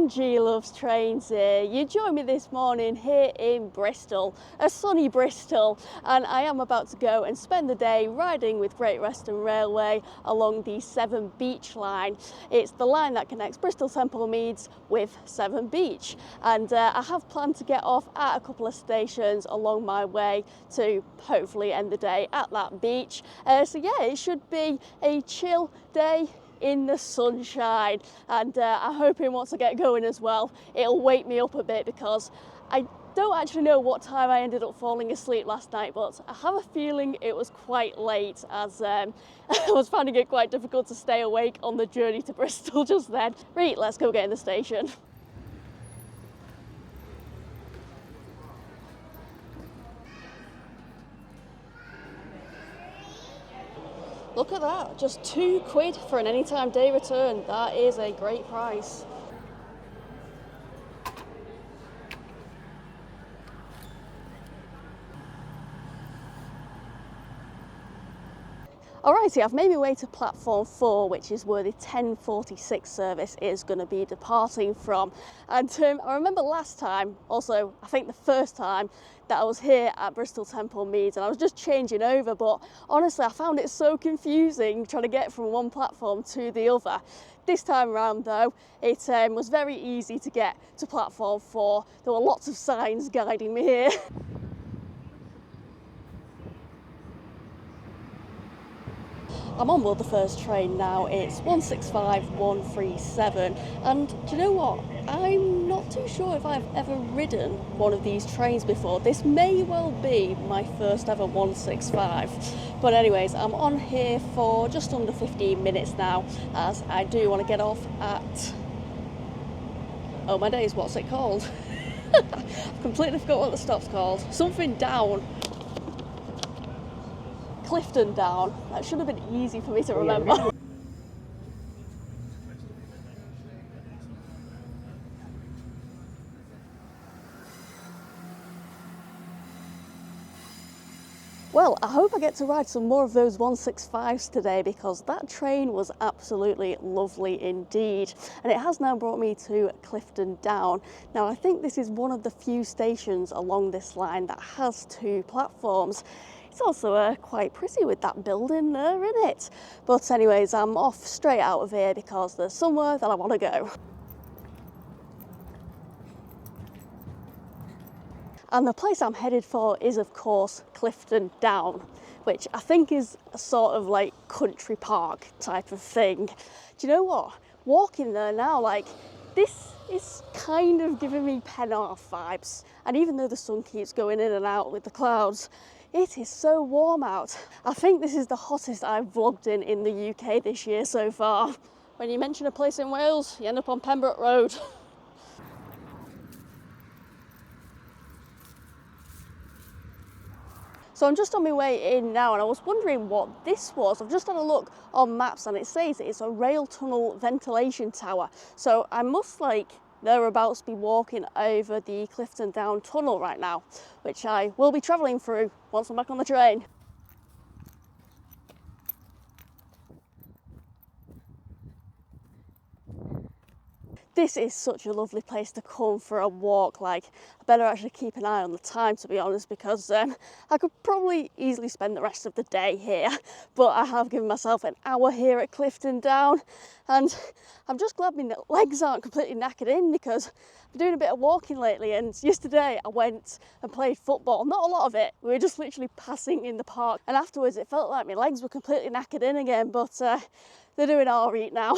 and G loves trains here. You join me this morning here in Bristol, a sunny Bristol, and I am about to go and spend the day riding with Great Western Railway along the Severn Beach Line. It's the line that connects Bristol Temple Meads with Severn Beach, and I have planned to get off at a couple of stations along my way to hopefully end the day at that beach. So yeah, it should be a chill day in the sunshine, and I'm hoping once I get going as well it'll wake me up a bit, because I don't actually know what time I ended up falling asleep last night, but I have a feeling it was quite late, as I was finding it quite difficult to stay awake on the journey to Bristol just then. Right, let's go get in the station. Look at that, just £2 for an anytime day return. That is a great price. Alrighty, I've made my way to platform 4, which is where the 10:46 service is going to be departing from. And I remember last time, also I think the first time, that I was here at Bristol Temple Meads, and I was just changing over, but honestly I found it so confusing trying to get from one platform to the other. This time around though, it was very easy to get to platform 4. There were lots of signs guiding me here. I'm on board the first train now. It's 165137, and do you know what? I'm not too sure if I've ever ridden one of these trains before. This may well be my first ever 165. But anyways, I'm on here for just under 15 minutes now, as I do want to get off at... oh my days, what's it called? I've completely forgot what the stop's called. Something down. Clifton down. That should have been easy for me to remember. Well, I hope I get to ride some more of those 165s today, because that train was absolutely lovely indeed. And it has now brought me to Clifton Down. Now, I think this is one of the few stations along this line that has 2 platforms. It's also quite pretty with that building there, isn't it? But anyways, I'm off straight out of here because there's somewhere that I want to go. And the place I'm headed for is, of course, Clifton Down, which I think is a sort of like country park type of thing. Do you know what? Walking there now, like, this is kind of giving me Penarth vibes. And even though the sun keeps going in and out with the clouds, it is so warm out. I think this is the hottest I've vlogged in the UK this year so far. When you mention a place in Wales, you end up on Pembroke Road. So I'm just on my way in now, and I was wondering what this was. I've just had a look on maps and it says it's a rail tunnel ventilation tower. So I must thereabouts be walking over the Clifton Down tunnel right now, which I will be travelling through once I'm back on the train. This is such a lovely place to come for a walk. Like, I better actually keep an eye on the time, to be honest, because I could probably easily spend the rest of the day here. But I have given myself an hour here at Clifton Down, and I'm just glad my legs aren't completely knackered in, because I've been doing a bit of walking lately, and yesterday I went and played football. Not a lot of it, we were just literally passing in the park, and afterwards it felt like my legs were completely knackered in again, but they're doing all right now.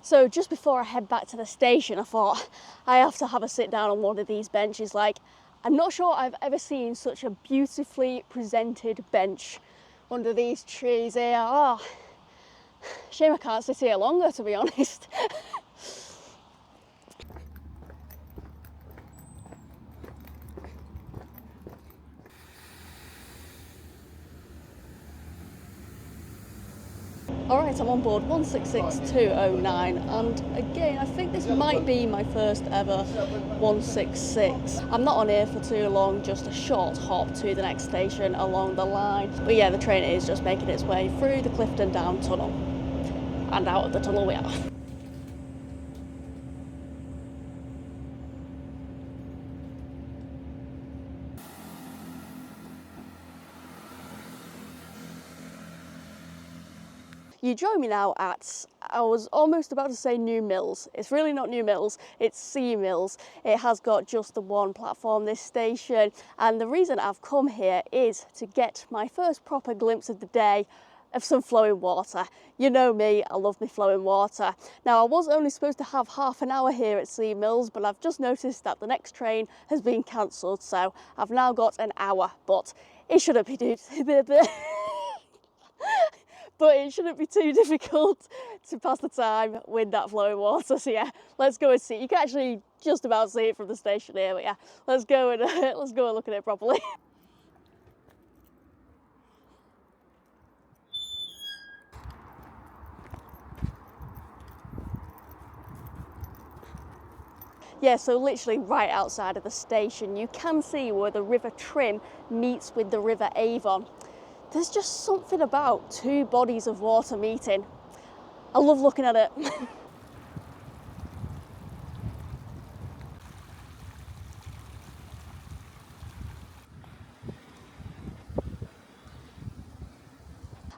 So just before I head back to the station, I thought I have to have a sit down on one of these benches. Like, I'm not sure I've ever seen such a beautifully presented bench under these trees here. Oh, shame I can't sit here longer, to be honest. Alright, I'm on board 166209, and again, I think this might be my first ever 166. I'm not on here for too long, just a short hop to the next station along the line. But yeah, the train is just making its way through the Clifton Down tunnel. And out of the tunnel we are. You join me now at, I was almost about to say New Mills. It's really not New Mills, it's Sea Mills. It has got just the one platform, this station, and the reason I've come here is to get my first proper glimpse of the day of some flowing water. You know me, I love me flowing water. Now, I was only supposed to have half an hour here at Sea Mills, but I've just noticed that the next train has been cancelled, so I've now got an hour, but it shouldn't be but it shouldn't be too difficult to pass the time with that flowing water. So yeah, let's go and see. You can actually just about see it from the station here, but yeah, let's go and look at it properly. Yeah, so literally right outside of the station, you can see where the River Trim meets with the River Avon. There's just something about two bodies of water meeting. I love looking at it.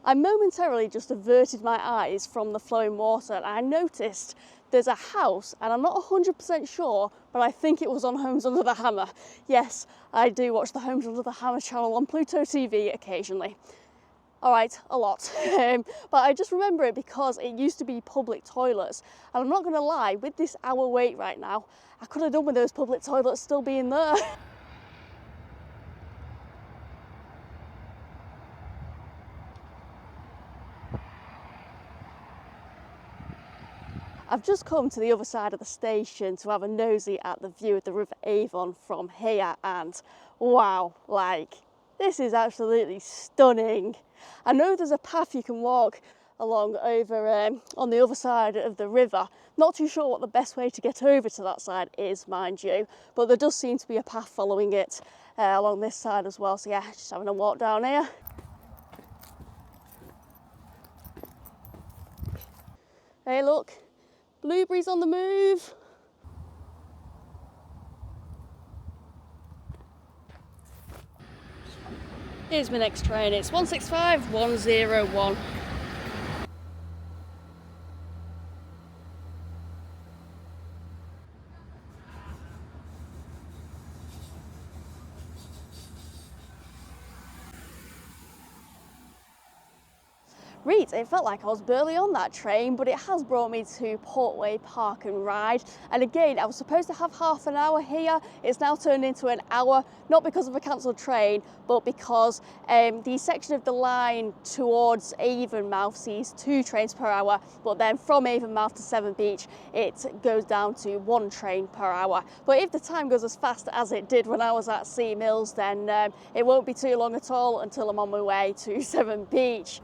I momentarily just averted my eyes from the flowing water and I noticed there's a house, and I'm not 100% sure, but I think it was on Homes Under the Hammer. Yes, I do watch the Homes Under the Hammer channel on Pluto TV occasionally. All right, a lot. But I just remember it because it used to be public toilets. And I'm not gonna lie, with this hour wait right now, I could have done with those public toilets still being there. I've just come to the other side of the station to have a nosy at the view of the River Avon from here, and wow, like, this is absolutely stunning. I know there's a path you can walk along over on the other side of the river. Not too sure what the best way to get over to that side is, mind you, but there does seem to be a path following it along this side as well. So yeah, just having a walk down here. Hey look, blueberries on the move. Here's my next train, it's 165101. Reed, it felt like I was barely on that train, but it has brought me to Portway Park and Ride. And again, I was supposed to have half an hour here. It's now turned into an hour, not because of a cancelled train, but because the section of the line towards Avonmouth sees 2 trains per hour, but then from Avonmouth to Severn Beach, it goes down to 1 train per hour. But if the time goes as fast as it did when I was at Sea Mills, then it won't be too long at all until I'm on my way to Severn Beach.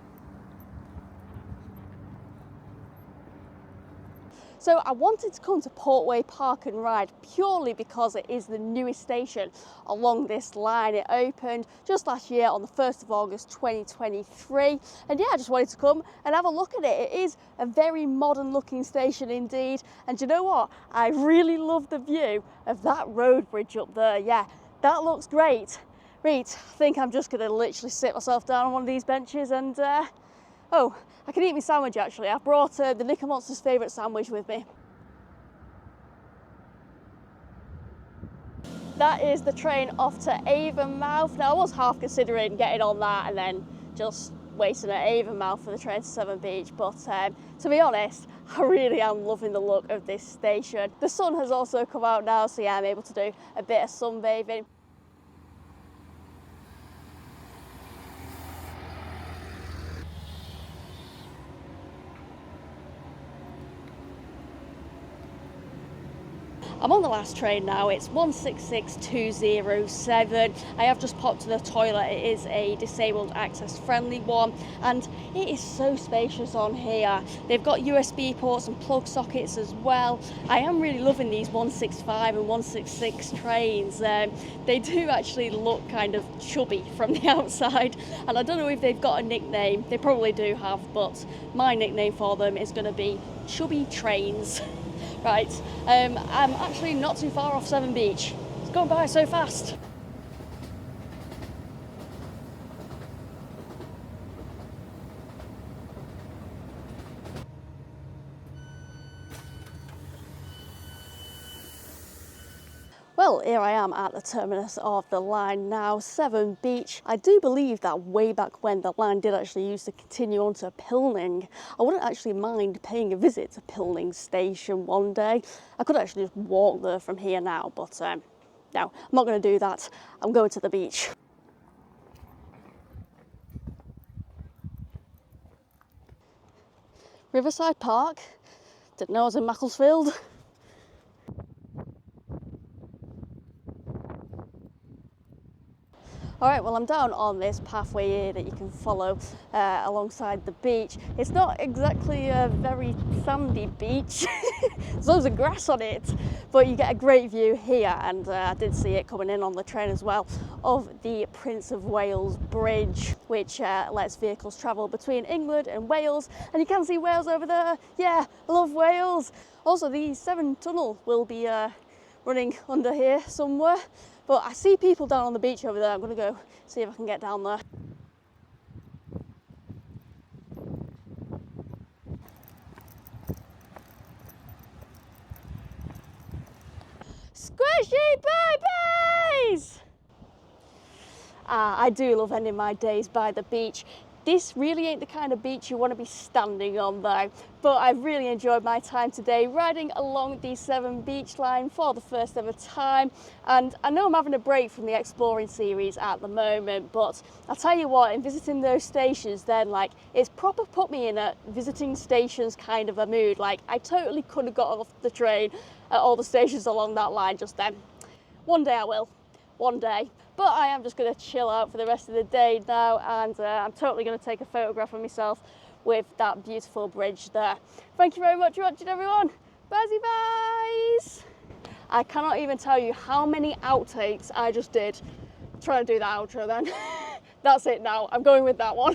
So I wanted to come to Portway Park and Ride purely because it is the newest station along this line. It opened just last year on the 1st of August 2023. And yeah, I just wanted to come and have a look at it. It is a very modern looking station indeed. And you know what? I really love the view of that road bridge up there. Yeah, that looks great. Right, I think I'm just gonna literally sit myself down on one of these benches and oh, I can eat my sandwich actually. I've brought the Nick and Monster's favourite sandwich with me. That is the train off to Avonmouth. Now I was half considering getting on that and then just waiting at Avonmouth for the train to Severn Beach, but to be honest, I really am loving the look of this station. The sun has also come out now, so yeah, I'm able to do a bit of sunbathing. I'm on the last train now, it's 166207. I have just popped to the toilet. It is a disabled access friendly one and it is so spacious on here. They've got USB ports and plug sockets as well. I am really loving these 165 and 166 trains. They do actually look kind of chubby from the outside, and I don't know if they've got a nickname. They probably do have, but my nickname for them is going to be Chubby Trains. Right, I'm actually not too far off Severn Beach. It's going by so fast. Well, here I am at the terminus of the line now, Severn Beach. I do believe that way back when the line did actually used to continue on to Pilning, I wouldn't actually mind paying a visit to Pilning station one day. I could actually just walk there from here now, but no, I'm not going to do that. I'm going to the beach. Riverside Park. Didn't know I was in Macclesfield. Alright, well I'm down on this pathway here that you can follow alongside the beach. It's not exactly a very sandy beach, there's loads of grass on it, but you get a great view here, and I did see it coming in on the train as well, of the Prince of Wales Bridge, which lets vehicles travel between England and Wales, and you can see Wales over there. Yeah, I love Wales. Also, the Severn Tunnel will be running under here somewhere. But I see people down on the beach over there. I'm going to go see if I can get down there. Squishy babies! I do love ending my days by the beach. This really ain't the kind of beach you want to be standing on though, but I've really enjoyed my time today riding along the Severn Beach Line for the first ever time, and I know I'm having a break from the exploring series at the moment, but I'll tell you what, in visiting those stations then, like, it's proper put me in a visiting stations kind of a mood. Like, I totally could have got off the train at all the stations along that line just then. One day I will. One day. But I am just going to chill out for the rest of the day now, and I'm totally going to take a photograph of myself with that beautiful bridge there. Thank you very much for watching, everyone. Bye byes. I cannot even tell you how many outtakes I just did trying to do that outro then. That's it now. I'm going with that one.